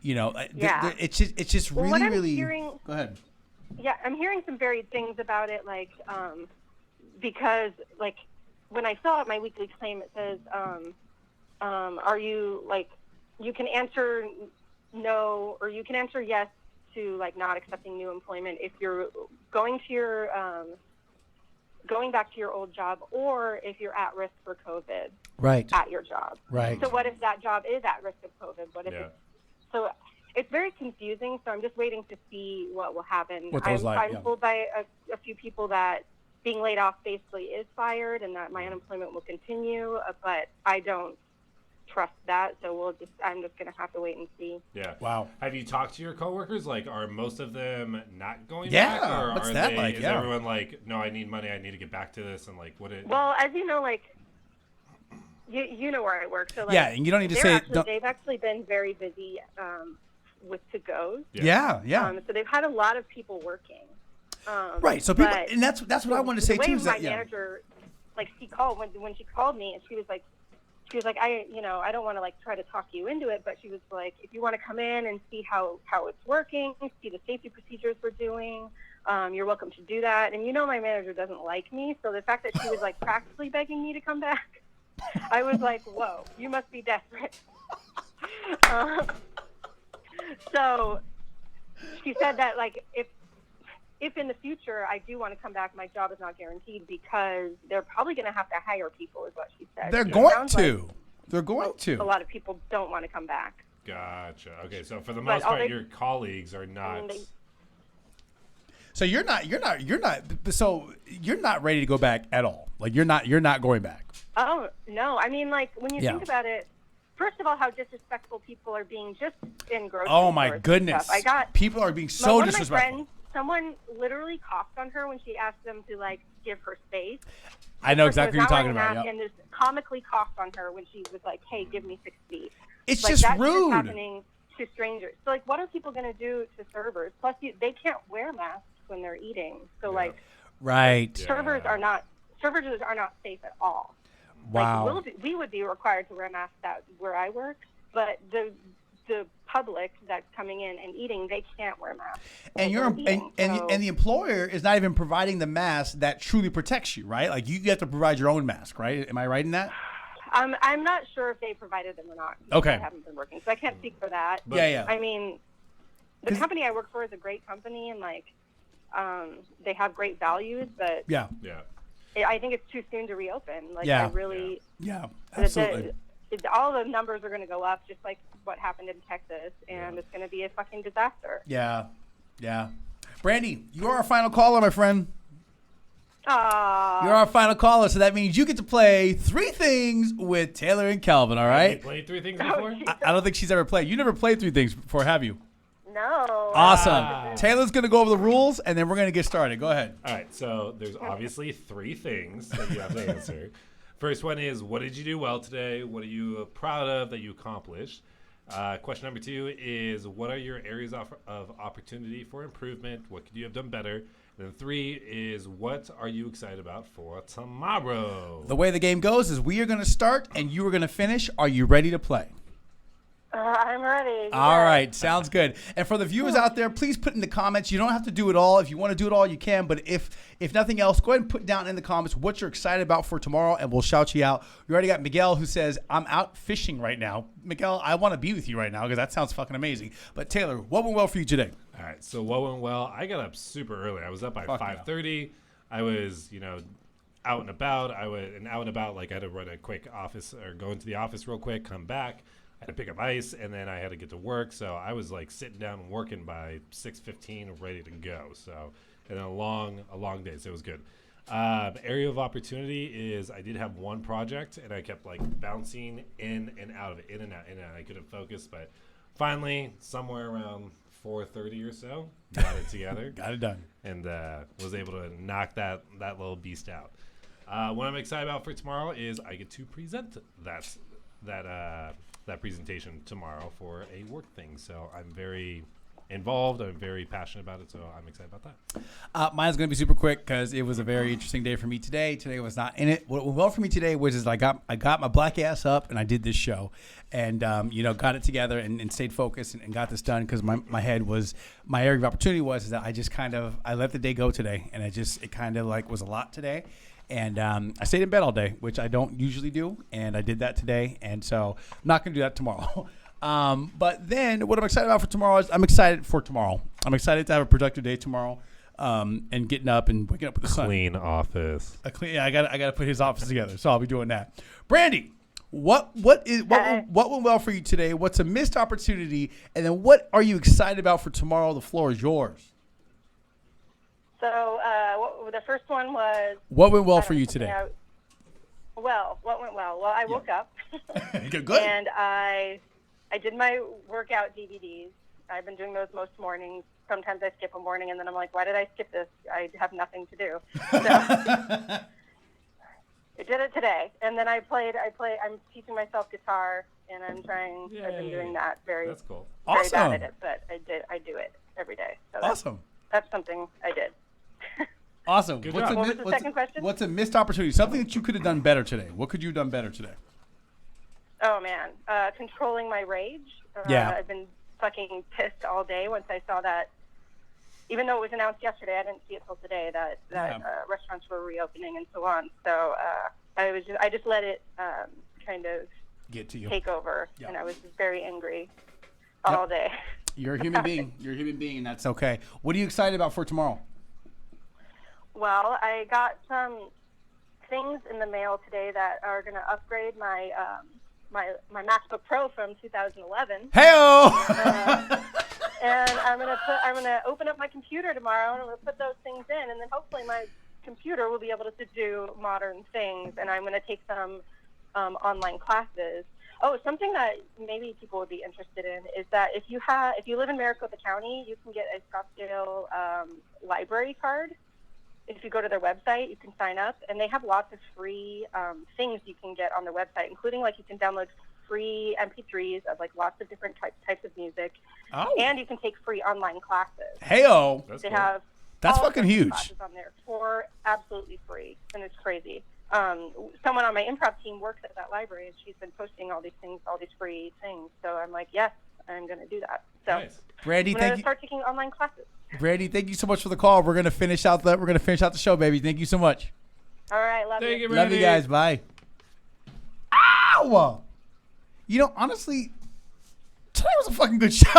you know, it's just Well, really what I'm really. hearing- Go ahead. Yeah, I'm hearing some varied things about it, like because like when I fill out my weekly claim, it says, "Are you like you can answer no or you can answer yes to like not accepting new employment if you're going back to your old job or if you're at risk for COVID Right. at your job." Right. So what if that job is at risk of COVID? What if so? It's very confusing, so I'm just waiting to see what will happen. What those I'm told by a few people that being laid off basically is fired and that my unemployment will continue, but I don't trust that, so I'm just going to have to wait and see. Yeah. Wow. Have you talked to your coworkers? Like, are most of them not going Yeah, back? Or what's are that they, like? Is Yeah. everyone like, no, I need money, I need to get back to this, and like, what it? Well, as you know, like, you know where I work, so like, Yeah, and you don't need to say. they've actually been very busy with to-goes. Yeah. So they've had a lot of people working. Right. So people, but and that's what I want to say the way too. Is my that, yeah. manager, like, she called when she called me, and she was like, I don't want to like try to talk you into it, but she was like, if you want to come in and see how it's working, see the safety procedures we're doing, you're welcome to do that. And my manager doesn't like me, so the fact that she was like practically begging me to come back, I was like, whoa, you must be desperate. So she said that like if in the future I do want to come back, my job is not guaranteed because they're probably going to have to hire people, is what she said. They're It going sounds to. like They're going to. a lot of people don't want to come back. Gotcha. Okay, so for the But most part, your colleagues are not. So you're not ready to go back at all. Like you're not going back. Oh no! I mean, like when you Yeah. think about it, first of all, how disrespectful people are being just in grocery Oh my stores and goodness. stuff. I got people are being so one of my disrespectful. friends. Someone literally coughed on her when she asked them to like give her space. I know Person exactly was what you're not talking wearing a about. mask Yep. And just comically coughed on her when she was like, "Hey, give me 6 feet." It's Like just that shit is rude. happening to strangers. So like, what are people gonna do to servers? Plus, they can't wear masks when they're eating. So like, Right. servers are not safe at all. Wow. Like we would be required to wear masks where I work, but the public that's coming in and eating, they can't wear masks. And while you're they're eating. and the employer is not even providing the mask that truly protects you, right? Like you have to provide your own mask, right? Am I right in that? I'm not sure if they provided them or not. Okay. I haven't been working, so I can't speak for that. Yeah. I mean, the company I work for is a great company, and like, they have great values, but Yeah. I think it's too soon to reopen. Like, Yeah. I really, Yeah. Absolutely. all the numbers are going to go up, just like what happened in Texas, and it's going to be a fucking disaster. Yeah. Brandy, you are our final caller, my friend. Aww. You're our final caller, so that means you get to play 3 things with Taylor and Calvin, all You right? played 3 things Oh, before? geez. I don't think she's ever played. You never played 3 things before, have you? No. Awesome. Taylor's going to go over the rules, and then we're going to get started. Go ahead. All right, so there's obviously 3 things that you have to answer. First one is, what did you do well today? What are you proud of that you accomplished? Question number 2 is, what are your areas of opportunity for improvement? What could you have done better? And then 3 is, what are you excited about for tomorrow? The way the game goes is we are going to start, and you are going to finish. Are you ready to play? I'm ready. All right, sounds good. And for the viewers out there, please put in the comments. You don't have to do it all. If you want to do it all, you can. But if nothing else, go ahead and put down in the comments what you're excited about for tomorrow, and we'll shout you out. We already got Miguel who says, I'm out fishing right now. Miguel, I want to be with you right now because that sounds fucking amazing. But Taylor, what went well for you today? All right, so what went well? I got up super early. I was up by Fuck yeah. 5:30. I was, out and about. Like I had to run a quick office or go into the office real quick, come back. I had to pick up ice, and then I had to get to work. So I was like sitting down and working by 6:15, ready to go. So, and a long day. So it was good. Area of opportunity is I did have one project, and I kept like bouncing in and out of it, in and out. I couldn't focus, but finally, somewhere around 4:30 or so, got it together. Got it done. And was able to knock that little beast out. What I'm excited about for tomorrow is I get to present that presentation tomorrow for a work thing. So I'm very involved. I'm very passionate about it. So I'm excited about that. Mine's going to be super quick because it was a very interesting day for me today. Today was not in it. What went well for me today was I got my black ass up and I did this show and, got it together and stayed focused and got this done because my area of opportunity was that I just I let the day go today and it kind of like was a lot today. And I stayed in bed all day, which I don't usually do, and I did that today, and so I'm not going to do that tomorrow. But then what I'm excited about for tomorrow is I'm excited for tomorrow. I'm excited to have a productive day tomorrow and getting up and waking up with the sun. Clean office. I got to put his office together, so I'll be doing that. Brandy, what went well for you today? What's a missed opportunity? And then what are you excited about for tomorrow? The floor is yours. So the first one was. What went well for you today? What went well? Well, I woke up. Good. And I did my workout DVDs. I've been doing those most mornings. Sometimes I skip a morning, and then I'm like, why did I skip this? I have nothing to do. So I did it today. And then I'm teaching myself guitar, and I'm trying. Yay. I've been doing that That's cool. very Awesome. bad at it, but I do it every day. So Awesome. That's something I did. Awesome. Good What's job. What was the second question? What's a missed opportunity? Something that you could have done better today. What could you have done better today? Oh, man. Controlling my rage. Yeah. I've been fucking pissed all day once I saw that. Even though it was announced yesterday, I didn't see it till today that restaurants were reopening and so on. So I just let it kind of Get to you. take over, Yeah. and I was just very angry all day. You're a human being. You're a human being, and that's okay. What are you excited about for tomorrow? Well, I got some things in the mail today that are going to upgrade my MacBook Pro from 2011. Hey-o! And I'm gonna open up my computer tomorrow, and I'm gonna put those things in, and then hopefully my computer will be able to do modern things. And I'm gonna take some online classes. Oh, something that maybe people would be interested in is that if you live in Maricopa County, you can get a Scottsdale library card. If you go to their website, you can sign up, and they have lots of free things you can get on their website, including like you can download free MP3s of like lots of different types of music, and you can take free online classes. Hey-o. They have That's all fucking sorts of huge. classes on there for absolutely free, and it's crazy. Someone on my improv team works at that library, and she's been posting all these things, all these free things. So I'm like, yes, I'm going to do that. So Nice. Brandy, I'm going thank to you. start taking online classes. Brandy, thank you so much for the call. We're gonna finish out the show, baby. Thank you so much. All right, love Thank you, you. Love you Brandy. guys. Bye. Ow! You know, honestly, today was a fucking good show.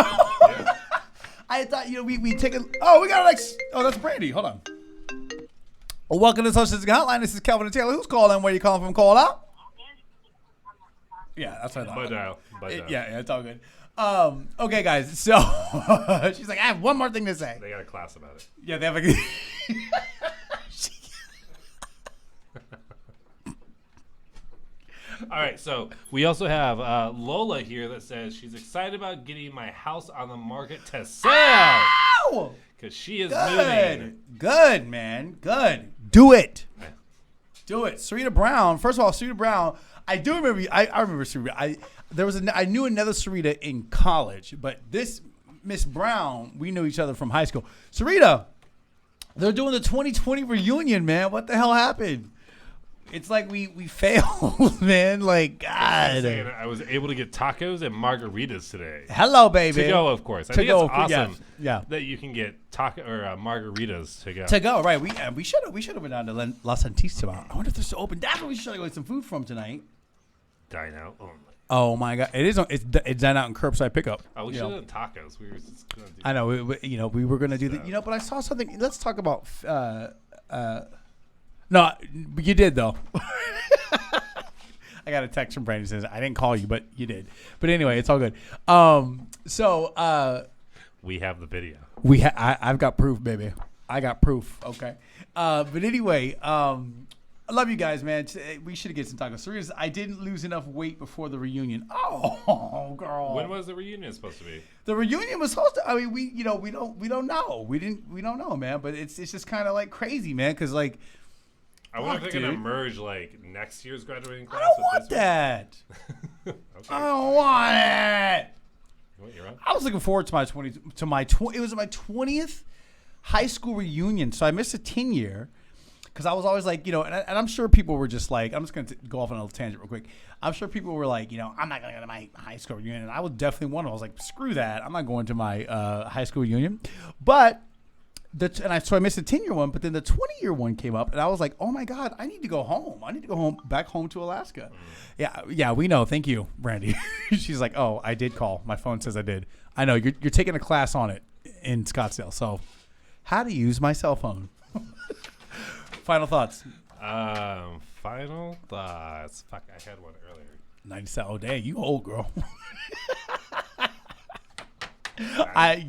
I thought, we take a. Oh, we got that's Brandy. Hold on. Well, welcome to the Social Distance Hotline. This is Kelvin and Taylor. Who's calling? Where you calling from? Call out. Yeah, that's what I thought. Bud dial. Yeah, it's all good. Okay, guys. So she's like, I have one more thing to say. They got a class about it. Yeah, they have a. All right, so we also have Lola here that says she's excited about getting my house on the market to sell Ow! because she is moving. Good, man. Good. Do it. Do it. Sarita Brown. First of all, Sarita Brown. I do remember. I remember Sarita. I knew another Sarita in college, but this Miss Brown, we knew each other from high school. Sarita, they're doing the 2020 reunion, man. What the hell happened? It's like we failed, man. Like, God. I was able to get tacos and margaritas today. Hello, baby. To go, of course. I To think go, it's awesome yeah. that you can get taco or margaritas to go. To go, right? We should have went down to La Santísima. I wonder if they're still open. That's where we should have got some food from tonight. Dine out only. Oh my God! It is. It's done out in curbside pickup. Oh, we You should know. have done tacos. We were just gonna do I know. We were gonna do So- that. But I saw something. Let's talk about. No, you did though. I got a text from Brandon says I didn't call you, but you did. But anyway, it's all good. We have the video. I've got proof, baby. I got proof. Okay. But anyway, I love you guys, man. We should get some tacos. Seriously, I didn't lose enough weight before the reunion. Oh, girl. When was the reunion supposed to be? The reunion was hosted. I mean, we don't know. We don't know, man. But it's just kind of like crazy, man. Because like, I wonder if Fuck, they're gonna dude. merge like next year's graduating I class. don't with want this that. one. Okay. I don't want it. What, you're on? I was looking forward to my 20. It was my 20th high school reunion, so I missed a 10-year. Because I was always like, and I'm sure people were just like, I'm just going to go off on a little tangent real quick. I'm sure people were like, I'm not going to go to my high school reunion. And I was definitely one of them. I was like, screw that. I'm not going to my high school reunion. But, so I missed the 10-year one, but then the 20-year one came up. And I was like, oh my God, I need to go home. I need to go back home to Alaska. Yeah, we know. Thank you, Brandy. She's like, oh, I did call. My phone says I did. I know, you're taking a class on it in Scottsdale. So, how to use my cell phone. Final thoughts. Final thoughts. Fuck, I had one earlier. 97. Oh, dang, you old, girl.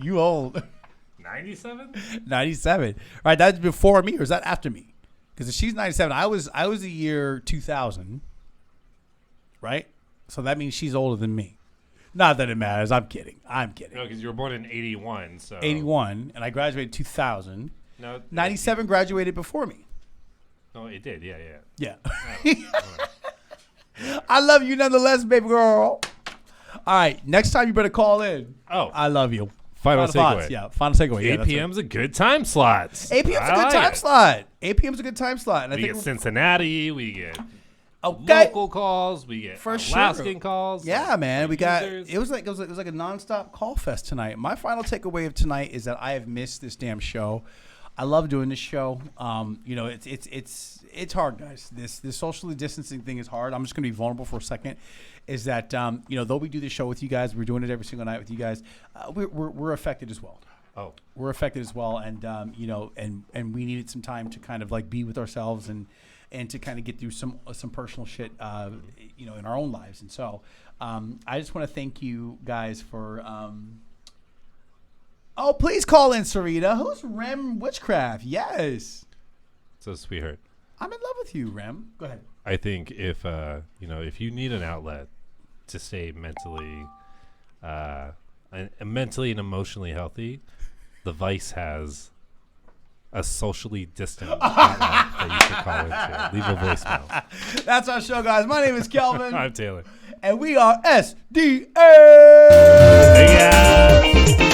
You old. 97? 97. All right, that's before me, or is that after me? Because if she's 97, I was the year 2000, right? So that means she's older than me. Not that it matters. I'm kidding. No, because you were born in 81, so 81, and I graduated 2000. No, 97 graduated before me. No, it did. Yeah. Yeah. Oh, I love you nonetheless, baby girl. All right, next time you better call in. Oh. I love you. Final thoughts. takeaway. Yeah, final takeaway. Yeah, 8 that's p.m.'s a good time slot. 8 p.m.'s a I good like time it. slot. 8 p.m.'s a good time slot. And I We think get Cincinnati. We get okay. local calls. We get For sure. Alaskan calls. Yeah, man. We got users. it was like a nonstop call fest tonight. My final takeaway of tonight is that I have missed this damn show. I love doing this show. It's hard, guys. This socially distancing thing is hard. I'm just going to be vulnerable for a second. Is that though we do this show with you guys, we're doing it every single night with you guys. We're affected as well. Oh, We're affected as well, and and we needed some time to kind of like be with ourselves and to kind of get through some personal shit, in our own lives. And so, I just want to thank you guys for Oh, please call in, Sarita. Who's Rem Witchcraft? Yes. So, sweetheart, I'm in love with you, Rem. Go ahead. I think if if you need an outlet to stay mentally and emotionally healthy, the Vice has a socially distant outlet that you can call into. Leave a voicemail. That's our show, guys. My name is Kelvin. I'm Taylor. And we are SDA. Yeah.